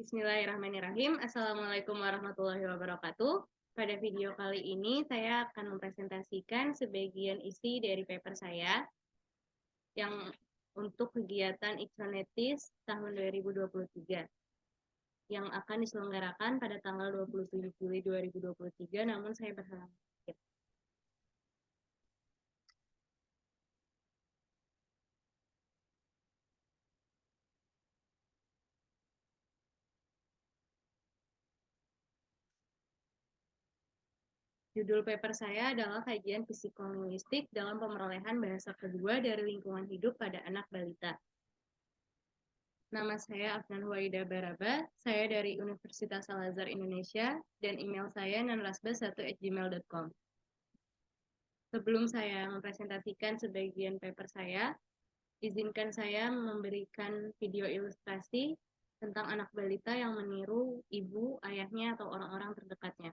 Bismillahirrahmanirrahim. Assalamualaikum warahmatullahi wabarakatuh. Pada video kali ini saya akan mempresentasikan sebagian isi dari paper saya yang untuk kegiatan Ixonetis tahun 2023 yang akan diselenggarakan pada tanggal 27 Juli 2023, namun saya berhalangan. Judul paper saya adalah kajian psikolinguistik dalam pemerolehan bahasa kedua dari lingkungan hidup pada anak balita. Nama saya Afnan Huwaida Baraba, saya dari Universitas Al-Azhar Indonesia, dan email saya nanrasba1@gmail.com. Sebelum saya mempresentasikan sebagian paper saya, izinkan saya memberikan video ilustrasi tentang anak balita yang meniru ibu, ayahnya, atau orang-orang terdekatnya.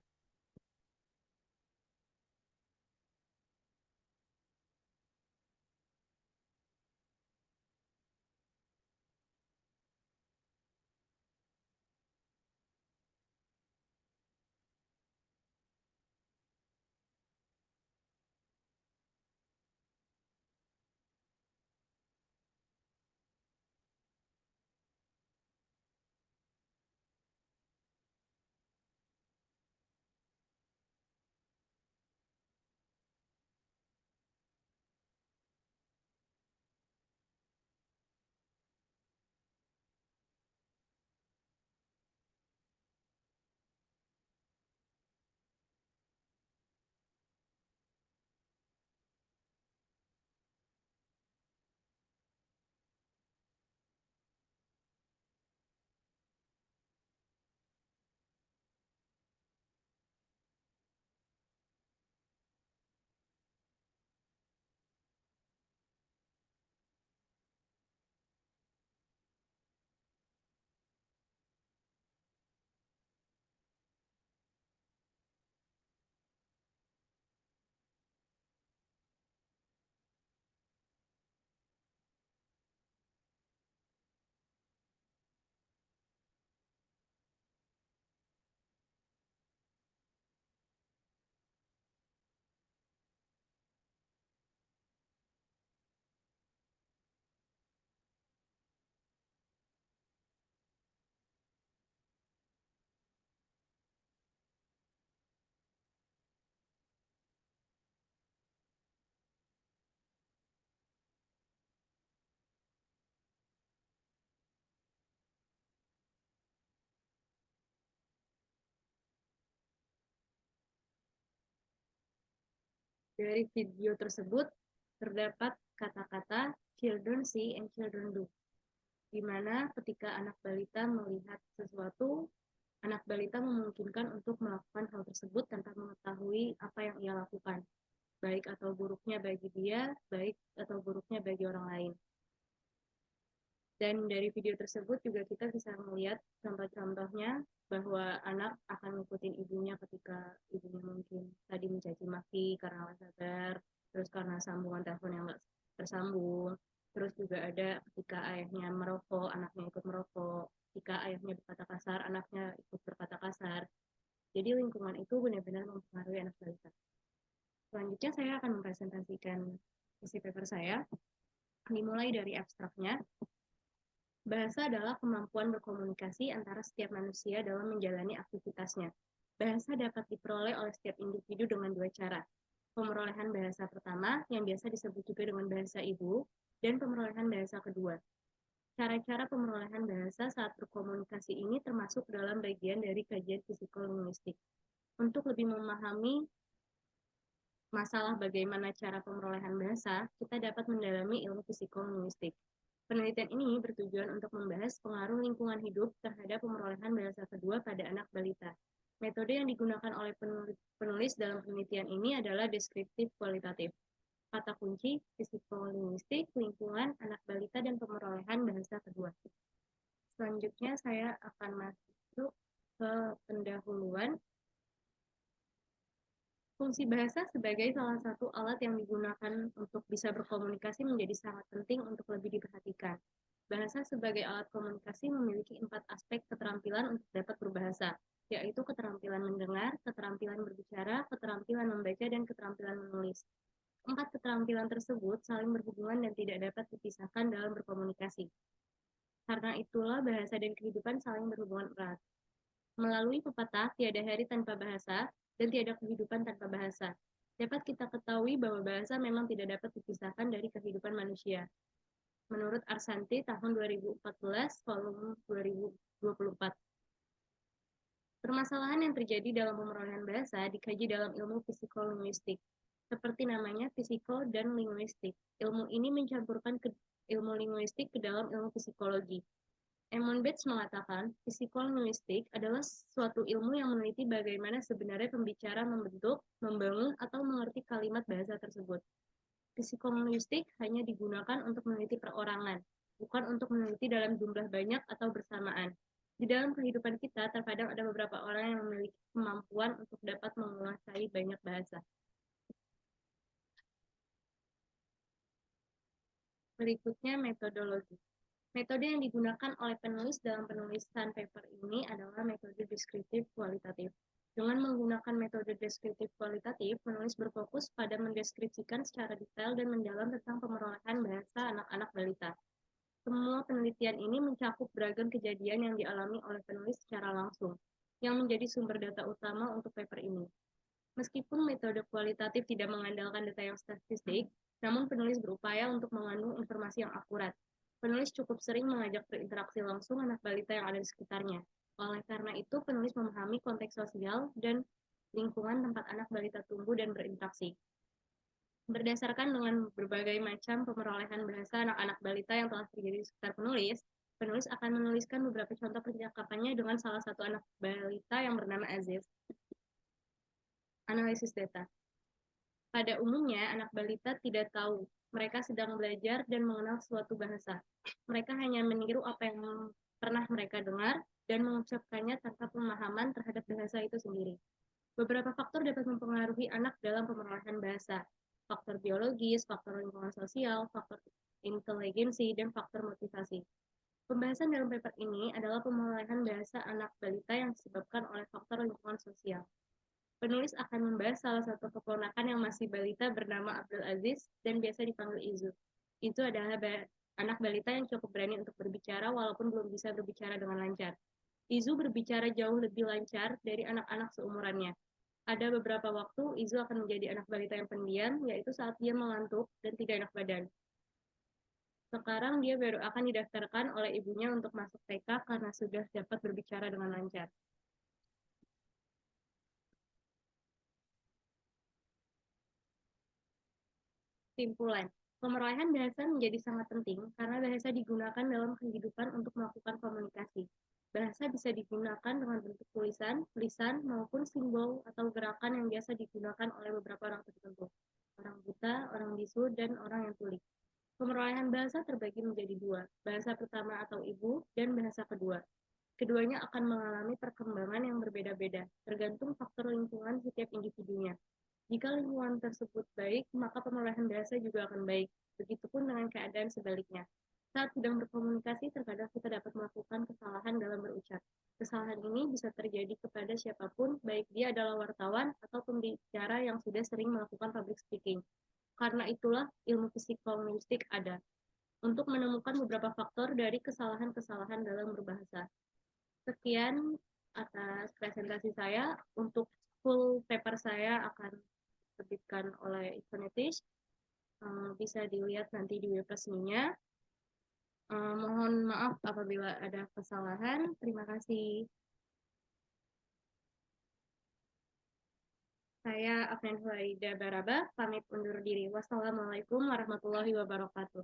Dari video tersebut terdapat kata-kata children see and children do, di mana ketika anak balita melihat sesuatu, anak balita memungkinkan untuk melakukan hal tersebut tanpa mengetahui apa yang ia lakukan, baik atau buruknya bagi dia, baik atau buruknya bagi orang lain. Dan dari video tersebut juga kita bisa melihat contoh-contohnya bahwa anak akan ngikutin ibunya ketika ibunya mungkin tadi mencaci maki karena nggak sabar, terus karena sambungan telepon yang nggak tersambung, terus juga ada ketika ayahnya merokok, anaknya ikut merokok, ketika ayahnya berkata kasar, anaknya ikut berkata kasar. Jadi lingkungan itu benar-benar mempengaruhi anak balita. Selanjutnya saya akan mempresentasikan isi paper saya, dimulai dari abstraknya. Bahasa adalah kemampuan berkomunikasi antara setiap manusia dalam menjalani aktivitasnya. Bahasa dapat diperoleh oleh setiap individu dengan dua cara. Pemerolehan bahasa pertama, yang biasa disebut juga dengan bahasa ibu, dan pemerolehan bahasa kedua. Cara-cara pemerolehan bahasa saat berkomunikasi ini termasuk dalam bagian dari kajian psikolinguistik. Untuk lebih memahami masalah bagaimana cara pemerolehan bahasa, kita dapat mendalami ilmu psikolinguistik. Penelitian ini bertujuan untuk membahas pengaruh lingkungan hidup terhadap pemerolehan bahasa kedua pada anak balita. Metode yang digunakan oleh penulis dalam penelitian ini adalah deskriptif kualitatif. Kata kunci, psikolinguistik, lingkungan, anak balita, dan pemerolehan bahasa kedua. Selanjutnya saya akan masuk ke pendahuluan. Fungsi bahasa sebagai salah satu alat yang digunakan untuk bisa berkomunikasi menjadi sangat penting untuk lebih diperhatikan. Bahasa sebagai alat komunikasi memiliki 4 aspek keterampilan untuk dapat berbahasa, yaitu keterampilan mendengar, keterampilan berbicara, keterampilan membaca, dan keterampilan menulis. 4 keterampilan tersebut saling berhubungan dan tidak dapat dipisahkan dalam berkomunikasi. Karena itulah bahasa dan kehidupan saling berhubungan erat. Melalui pepatah, tiada hari tanpa bahasa, dan tiada kehidupan tanpa bahasa. Dapat kita ketahui bahwa bahasa memang tidak dapat dipisahkan dari kehidupan manusia. Menurut Arsanti tahun 2014, volume 2024. Permasalahan yang terjadi dalam pemerolehan bahasa dikaji dalam ilmu psikolinguistik. Seperti namanya, psiko dan linguistik. Ilmu ini mencampurkan ilmu linguistik ke dalam ilmu psikologi. Edmund Bates mengatakan, psikolinguistik adalah suatu ilmu yang meneliti bagaimana sebenarnya pembicara membentuk, membangun, atau mengerti kalimat bahasa tersebut. Psikolinguistik hanya digunakan untuk meneliti perorangan, bukan untuk meneliti dalam jumlah banyak atau bersamaan. Di dalam kehidupan kita, terkadang ada beberapa orang yang memiliki kemampuan untuk dapat menguasai banyak bahasa. Berikutnya, metodologi. Metode yang digunakan oleh penulis dalam penulisan paper ini adalah metode deskriptif kualitatif. Dengan menggunakan metode deskriptif kualitatif, penulis berfokus pada mendeskripsikan secara detail dan mendalam tentang pemerolehan bahasa anak-anak balita. Semua penelitian ini mencakup beragam kejadian yang dialami oleh penulis secara langsung, yang menjadi sumber data utama untuk paper ini. Meskipun metode kualitatif tidak mengandalkan data yang statistik, namun penulis berupaya untuk mengandung informasi yang akurat. Penulis cukup sering mengajak berinteraksi langsung anak balita yang ada di sekitarnya. Oleh karena itu, penulis memahami konteks sosial dan lingkungan tempat anak balita tumbuh dan berinteraksi. Berdasarkan dengan berbagai macam pemerolehan bahasa anak-anak balita yang telah terjadi di sekitar penulis, penulis akan menuliskan beberapa contoh percakapannya dengan salah satu anak balita yang bernama Aziz. Analisis data. Pada umumnya, anak balita tidak tahu mereka sedang belajar dan mengenal suatu bahasa. Mereka hanya meniru apa yang pernah mereka dengar dan mengucapkannya tanpa pemahaman terhadap bahasa itu sendiri. Beberapa faktor dapat mempengaruhi anak dalam pemerolehan bahasa. Faktor biologis, faktor lingkungan sosial, faktor inteligensi, dan faktor motivasi. Pembahasan dalam paper ini adalah pemerolehan bahasa anak balita yang disebabkan oleh faktor lingkungan sosial. Penulis akan membahas salah satu keponakan yang masih balita bernama Abdul Aziz dan biasa dipanggil Izu. Itu adalah anak balita yang cukup berani untuk berbicara walaupun belum bisa berbicara dengan lancar. Izu berbicara jauh lebih lancar dari anak-anak seumurannya. Ada beberapa waktu Izu akan menjadi anak balita yang pendiam, yaitu saat dia mengantuk dan tidak enak badan. Sekarang dia baru akan didaftarkan oleh ibunya untuk masuk TK karena sudah dapat berbicara dengan lancar. Kesimpulan, pemerolehan bahasa menjadi sangat penting karena bahasa digunakan dalam kehidupan untuk melakukan komunikasi. Bahasa bisa digunakan dengan bentuk tulisan, lisan, maupun simbol atau gerakan yang biasa digunakan oleh beberapa orang tertentu. Orang buta, orang bisu, dan orang yang tuli. Pemerolehan bahasa terbagi menjadi dua, bahasa pertama atau ibu, dan bahasa kedua. Keduanya akan mengalami perkembangan yang berbeda-beda, tergantung faktor lingkungan setiap individunya. Jika lingkungan tersebut baik, maka pemerolehan bahasa juga akan baik. Begitupun dengan keadaan sebaliknya. Saat sedang berkomunikasi, terkadang kita dapat melakukan kesalahan dalam berucap. Kesalahan ini bisa terjadi kepada siapapun, baik dia adalah wartawan atau pembicara yang sudah sering melakukan public speaking. Karena itulah ilmu psikolinguistik ada, untuk menemukan beberapa faktor dari kesalahan-kesalahan dalam berbahasa. Sekian atas presentasi saya. Untuk full paper saya akan diterbitkan oleh Iconetis. Bisa dilihat nanti di web resminya. Mohon maaf apabila ada kesalahan. Terima kasih. Saya Afnan Huaida Baraba, pamit undur diri. Wassalamualaikum warahmatullahi wabarakatuh.